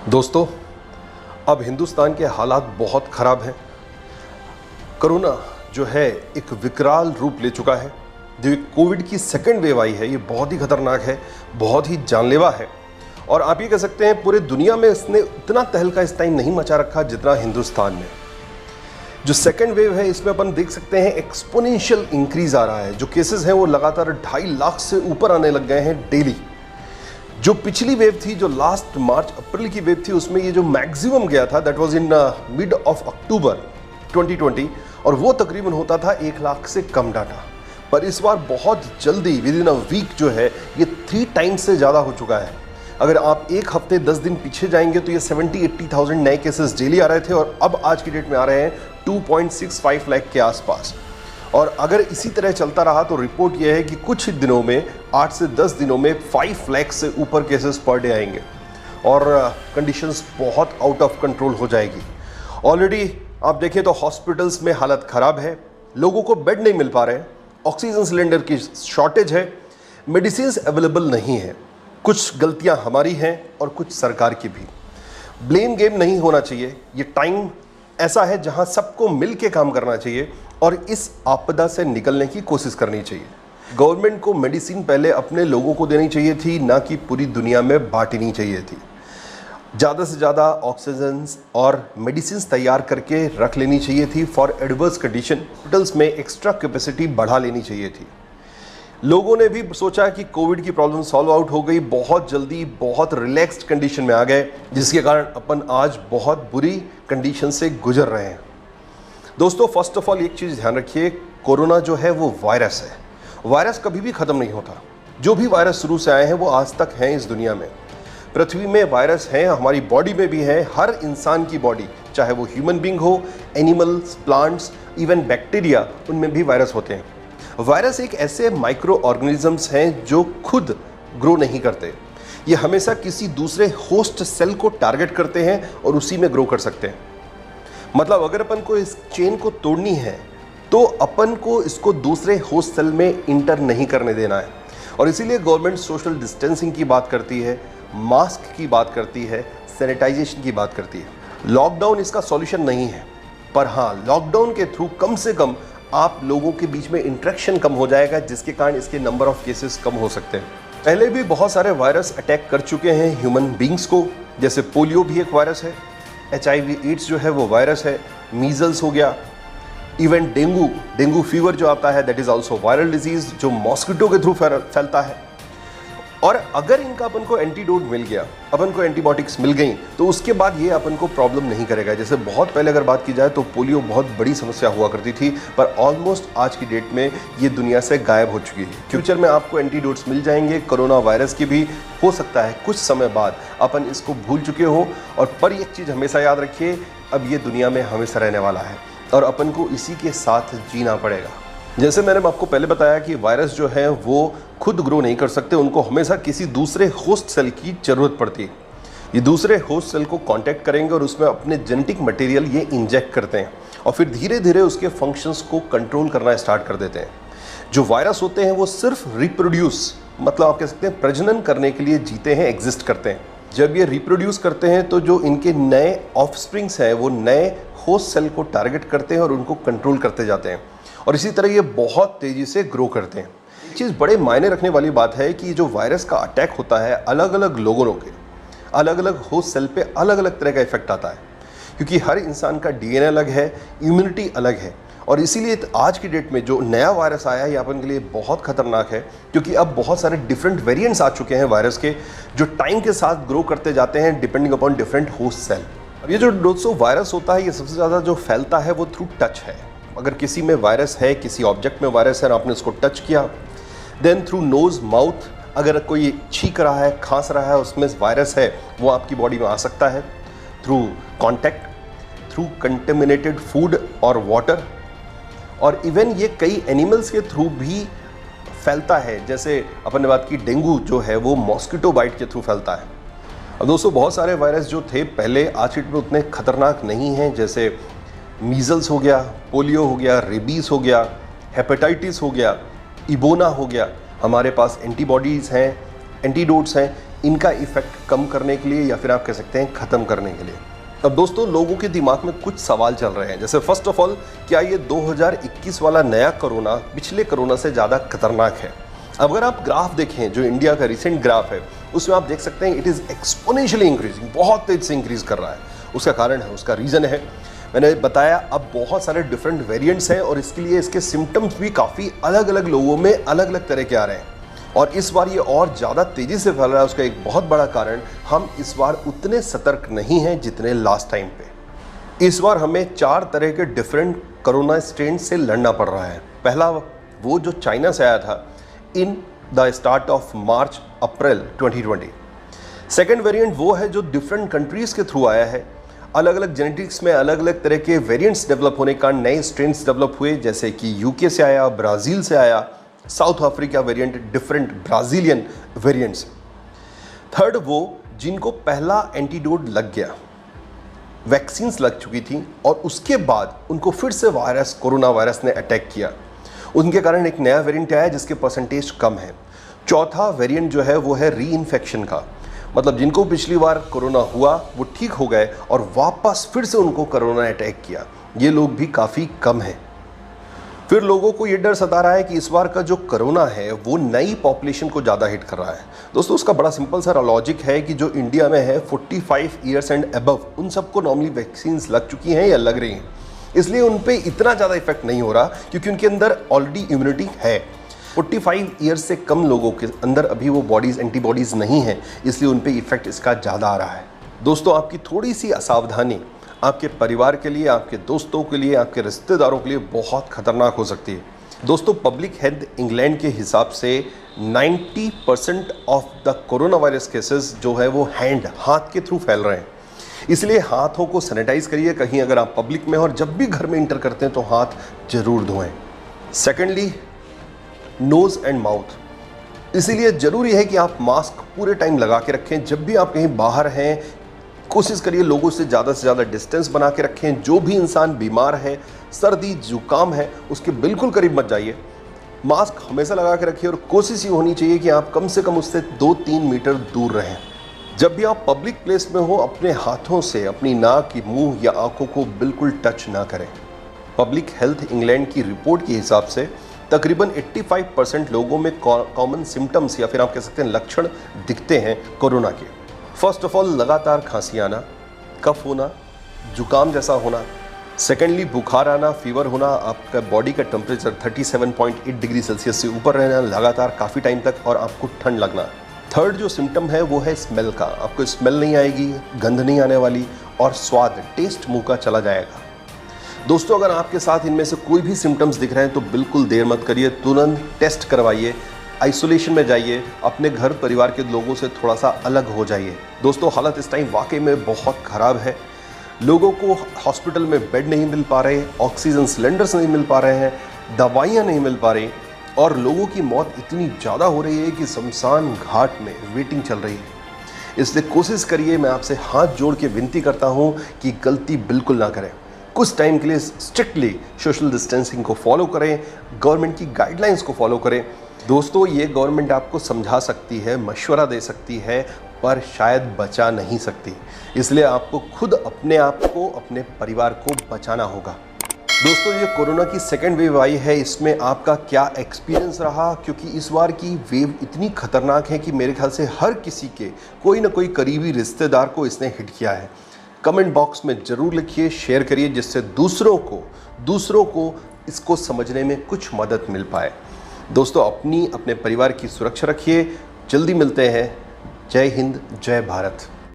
दोस्तों, अब हिंदुस्तान के हालात बहुत ख़राब हैं। कोरोना जो है एक विकराल रूप ले चुका है। जो कोविड की सेकेंड वेव आई है, ये बहुत ही खतरनाक है, बहुत ही जानलेवा है। और आप ये कह सकते हैं पूरे दुनिया में इसने इतना तहलका इस टाइम नहीं मचा रखा जितना हिंदुस्तान में। जो सेकेंड वेव है इसमें अपन देख सकते हैं एक्सपोनेंशियल इंक्रीज आ रहा है। जो केसेस हैं वो लगातार 2.5 लाख से ऊपर आने लग गए हैं डेली। जो पिछली वेव थी, जो लास्ट मार्च अप्रैल की वेव थी, उसमें ये जो मैक्सिमम गया था that was in mid of October 2020 और वो तकरीबन होता था 1 लाख से कम डाटा। पर इस बार बहुत जल्दी विद इन अ वीक जो है ये 3 टाइम्स से ज़्यादा हो चुका है। अगर आप एक हफ्ते 10 दिन पीछे जाएंगे तो ये 70-80,000 नए केसेस डेली आ रहे थे और अब आज की डेट में आ रहे हैं 2.65 लाख के आसपास। और अगर इसी तरह चलता रहा तो रिपोर्ट यह है कि कुछ दिनों में 8 से 10 दिनों में 5 लाख से ऊपर केसेस पर डे आएंगे और कंडीशंस बहुत आउट ऑफ कंट्रोल हो जाएगी। ऑलरेडी आप देखें तो हॉस्पिटल्स में हालत ख़राब है, लोगों को बेड नहीं मिल पा रहे हैं, ऑक्सीजन सिलेंडर की शॉर्टेज है, मेडिसिन अवेलेबल नहीं है। कुछ गलतियां हमारी हैं और कुछ सरकार की भी। ब्लेम गेम नहीं होना चाहिए। ये टाइम ऐसा है जहां सबको मिल के काम करना चाहिए और इस आपदा से निकलने की कोशिश करनी चाहिए। गवर्नमेंट को मेडिसिन पहले अपने लोगों को देनी चाहिए थी, ना कि पूरी दुनिया में बांटनी चाहिए थी। ज़्यादा से ज़्यादा ऑक्सीजन और मेडिसिन तैयार करके रख लेनी चाहिए थी फॉर एडवर्स कंडीशन। हॉस्पिटल्स में एक्स्ट्रा कैपेसिटी बढ़ा लेनी चाहिए थी। लोगों ने भी सोचा कि कोविड की प्रॉब्लम सॉल्व आउट हो गई, बहुत जल्दी बहुत रिलैक्स्ड कंडीशन में आ गए, जिसके कारण अपन आज बहुत बुरी कंडीशन से गुजर रहे हैं। दोस्तों, फर्स्ट ऑफ ऑल एक चीज़ ध्यान रखिए, कोरोना जो है वो वायरस है। वायरस कभी भी ख़त्म नहीं होता। जो भी वायरस शुरू से आए हैं वो आज तक हैं इस दुनिया में। पृथ्वी में वायरस हैं, हमारी बॉडी में भी है। हर इंसान की बॉडी, चाहे वो ह्यूमन बींग हो, एनिमल्स, प्लांट्स, इवन बैक्टीरिया, उनमें भी वायरस होते हैं। वायरस एक ऐसे माइक्रो ऑर्गेनिजम्स हैं जो खुद ग्रो नहीं करते। ये हमेशा किसी दूसरे होस्ट सेल को टारगेट करते हैं और उसी में ग्रो कर सकते हैं। मतलब अगर अपन को इस चेन को तोड़नी है तो अपन को इसको दूसरे होस्ट सेल में इंटर नहीं करने देना है। और इसीलिए गवर्नमेंट सोशल डिस्टेंसिंग की बात करती है, मास्क की बात करती है, सैनिटाइजेशन की बात करती है। लॉकडाउन इसका सॉल्यूशन नहीं है, पर हाँ, लॉकडाउन के थ्रू कम से कम आप लोगों के बीच में इंटरेक्शन कम हो जाएगा, जिसके कारण इसके नंबर ऑफ केसेस कम हो सकते हैं। पहले भी बहुत सारे वायरस अटैक कर चुके हैं ह्यूमन बींग्स को, जैसे पोलियो भी एक वायरस है, HIV एड्स जो है वो वायरस है, मीजल्स हो गया, इवन डेंगू फीवर जो आता है that is also viral disease जो मॉस्किटो के थ्रू फैलता है। और अगर इनका अपन को एंटीडोट मिल गया, अपन को एंटीबायोटिक्स मिल गई, तो उसके बाद ये अपन को प्रॉब्लम नहीं करेगा। जैसे बहुत पहले अगर बात की जाए तो पोलियो बहुत बड़ी समस्या हुआ करती थी, पर ऑलमोस्ट आज की डेट में ये दुनिया से गायब हो चुकी है। फ्यूचर में आपको एंटीडोट्स मिल जाएंगे, कोरोना वायरस की भी। हो सकता है कुछ समय बाद अपन इसको भूल चुके हो, और पर एक चीज़ हमेशा याद रखिए, अब ये दुनिया में हमेशा रहने वाला है और अपन को इसी के साथ जीना पड़ेगा। जैसे मैंने आपको पहले बताया कि वायरस जो है वो खुद ग्रो नहीं कर सकते, उनको हमेशा किसी दूसरे होस्ट सेल की ज़रूरत पड़ती है। ये दूसरे होस्ट सेल को कांटेक्ट करेंगे और उसमें अपने जेनेटिक मटेरियल ये इंजेक्ट करते हैं और फिर धीरे धीरे उसके फंक्शंस को कंट्रोल करना स्टार्ट कर देते हैं। जो वायरस होते हैं वो सिर्फ रिप्रोड्यूस, मतलब आप कह सकते हैं प्रजनन करने के लिए जीते हैं, एग्जिस्ट करते हैं। जब ये रिप्रोड्यूस करते हैं तो जो इनके नए ऑफस्प्रिंग्स हैं वो नए होस्ट सेल को टारगेट करते हैं और उनको कंट्रोल करते जाते हैं, और इसी तरह ये बहुत तेज़ी से ग्रो करते हैं। एक चीज़ बड़े मायने रखने वाली बात है कि जो वायरस का अटैक होता है, अलग अलग लोगों के अलग अलग होस्ट सेल पे अलग अलग तरह का इफेक्ट आता है, क्योंकि हर इंसान का DNA अलग है, इम्यूनिटी अलग है। और इसीलिए आज की डेट में जो नया वायरस आया है ये अपन के लिए बहुत खतरनाक है, क्योंकि अब बहुत सारे डिफरेंट वेरिएंट्स आ चुके हैं वायरस के, जो टाइम के साथ ग्रो करते जाते हैं depending upon different host cell. अब ये जो दोस्तों वायरस होता है, ये सबसे ज़्यादा जो फैलता है वो थ्रू टच है। अगर किसी में वायरस है, किसी ऑब्जेक्ट में वायरस है और आपने उसको टच किया, देन थ्रू नोज़, माउथ, अगर कोई छींक रहा है, खांस रहा है, उसमें वायरस है, वो आपकी बॉडी में आ सकता है। Through contact, through contaminated food और वाटर, और इवन ये कई एनिमल्स के थ्रू भी फैलता है। जैसे अपन ने बात की डेंगू जो है वो मॉस्किटो बाइट के थ्रू फैलता है। अब दोस्तों बहुत सारे वायरस जो थे पहले आज की डेट में उतने खतरनाक नहीं हैं, जैसे मीजल्स हो गया, पोलियो हो गया, रेबीज़ हो गया, हेपेटाइटिस हो गया, इबोना हो गया। हमारे पास एंटीबॉडीज़ हैं, एंटीडोट्स हैं, इनका इफेक्ट कम करने के लिए या फिर आप कह सकते हैं ख़त्म करने के लिए। अब दोस्तों, लोगों के दिमाग में कुछ सवाल चल रहे हैं, जैसे फर्स्ट ऑफ ऑल, क्या ये 2021 वाला नया कोरोना पिछले कोरोना से ज़्यादा खतरनाक है? अगर आप ग्राफ देखें, जो इंडिया का रिसेंट ग्राफ है, उसमें आप देख सकते हैं इट इज़ एक्सपोनेंशियली इंक्रीजिंग, बहुत तेज से इंक्रीज कर रहा है। उसका कारण है, उसका रीज़न है, मैंने बताया, अब बहुत सारे डिफरेंट वेरिएंट्स हैं और इसके लिए इसके सिम्टम्स भी काफ़ी अलग अलग लोगों में अलग अलग तरह के आ रहे हैं और इस बार ये और ज़्यादा तेज़ी से फैल रहा है। उसका एक बहुत बड़ा कारण, हम इस बार उतने सतर्क नहीं हैं जितने लास्ट टाइम पे। इस बार हमें 4 तरह के डिफरेंट कोरोना स्ट्रेन से लड़ना पड़ रहा है। पहला वो जो चाइना से आया था in the start of March April 2020। Second variant वो है जो डिफरेंट कंट्रीज़ के थ्रू आया है। अलग अलग जेनेटिक्स में अलग अलग तरह के वेरिएंट्स डेवलप होने का नए स्ट्रेन्स डेवलप हुए, जैसे कि यूके से आया, ब्राज़ील से आया, south Africa variant, different Brazilian variants. Third वो जिनको पहला एंटीडोट लग गया, वैक्सीन्स लग चुकी थी और उसके बाद उनको फिर से कोरोना वायरस ने अटैक किया, उनके कारण एक नया वेरिएंट आया जिसके परसेंटेज कम है। चौथा वेरिएंट जो है वो है री इन्फेक्शन का, मतलब जिनको पिछली बार कोरोना हुआ वो ठीक हो गए और वापस फिर से उनको कोरोना अटैक किया, ये लोग भी काफ़ी कम हैं। फिर लोगों को ये डर सता रहा है कि इस बार का जो कोरोना है वो नई पॉपुलेशन को ज़्यादा हिट कर रहा है। दोस्तों, उसका बड़ा सिंपल सा लॉजिक है कि जो इंडिया में है 45 ईयर्स एंड अबव, उन सबको नॉर्मली वैक्सीन्स लग चुकी हैं या लग रही हैं, इसलिए उन पे इतना ज़्यादा इफेक्ट नहीं हो रहा क्योंकि उनके अंदर ऑलरेडी इम्यूनिटी है। 45 ईयर्स से कम लोगों के अंदर अभी वो बॉडीज़, एंटीबॉडीज़ नहीं है, इसलिए उन पे इफेक्ट इसका ज़्यादा आ रहा है। दोस्तों, आपकी थोड़ी सी असावधानी आपके परिवार के लिए, आपके दोस्तों के लिए, आपके रिश्तेदारों के लिए बहुत खतरनाक हो सकती है। दोस्तों, पब्लिक हेल्थ इंग्लैंड के हिसाब से 90% of the corona virus cases जो है वो हाथ के थ्रू फैल रहे हैं, इसलिए हाथों को सैनिटाइज करिए। कहीं अगर आप पब्लिक में और जब भी घर में इंटर करते हैं तो हाथ जरूर धोएं। सेकेंडली, नोज़ एंड माउथ, इसीलिए ज़रूरी है कि आप मास्क पूरे टाइम लगा के रखें। जब भी आप कहीं बाहर हैं, कोशिश करिए लोगों से ज़्यादा डिस्टेंस बना के रखें। जो भी इंसान बीमार है, सर्दी जुकाम है, उसके बिल्कुल करीब मत जाइए। मास्क हमेशा लगा के रखिए और कोशिश ये होनी चाहिए कि आप कम से कम उससे 2-3 मीटर दूर रहें। जब भी आप पब्लिक प्लेस में हो, अपने हाथों से अपनी नाक, मुंह या आंखों को बिल्कुल टच ना करें। पब्लिक हेल्थ इंग्लैंड की रिपोर्ट के हिसाब से तकरीबन 85% लोगों में कॉमन सिम्टम्स या फिर आप कह सकते हैं लक्षण दिखते हैं कोरोना के। फर्स्ट ऑफ ऑल, लगातार खांसी आना, कफ होना, जुकाम जैसा होना। सेकेंडली, बुखार आना, फीवर होना, आपका बॉडी का टेम्परेचर 37.8 डिग्री सेल्सियस से ऊपर रहना लगातार काफ़ी टाइम तक और आपको ठंड लगना। थर्ड जो सिम्टम है वो है स्मेल का, आपको स्मेल नहीं आएगी, गंध नहीं आने वाली और स्वाद, टेस्ट मुंह का चला जाएगा। दोस्तों, अगर आपके साथ इनमें से कोई भी सिम्टम्स दिख रहे हैं तो बिल्कुल देर मत करिए, तुरंत टेस्ट करवाइए, आइसोलेशन में जाइए, अपने घर परिवार के लोगों से थोड़ा सा अलग हो जाइए। दोस्तों, हालत इस टाइम वाकई में बहुत ख़राब है। लोगों को हॉस्पिटल में बेड नहीं मिल पा रहे, ऑक्सीजन सिलेंडर्स नहीं मिल पा रहे हैं, दवाइयाँ नहीं मिल पा रही और लोगों की मौत इतनी ज़्यादा हो रही है कि शमशान घाट में वेटिंग चल रही है। इसलिए कोशिश करिए, मैं आपसे हाथ जोड़ के विनती करता हूँ कि गलती बिल्कुल ना करें। कुछ टाइम के लिए स्ट्रिक्टली सोशल डिस्टेंसिंग को फॉलो करें, गवर्नमेंट की गाइडलाइंस को फॉलो करें। दोस्तों, ये गवर्नमेंट आपको समझा सकती है, मशवरा दे सकती है, पर शायद बचा नहीं सकती। इसलिए आपको खुद अपने आप को, अपने परिवार को बचाना होगा। दोस्तों, ये कोरोना की सेकेंड वेव आई है, इसमें आपका क्या एक्सपीरियंस रहा? क्योंकि इस बार की वेव इतनी खतरनाक है कि मेरे ख्याल से हर किसी के कोई ना कोई करीबी रिश्तेदार को इसने हिट किया है। कमेंट बॉक्स में ज़रूर लिखिए, शेयर करिए, जिससे दूसरों को इसको समझने में कुछ मदद मिल पाए। दोस्तों, अपने परिवार की सुरक्षा रखिए। जल्दी मिलते हैं। जय हिंद, जय भारत।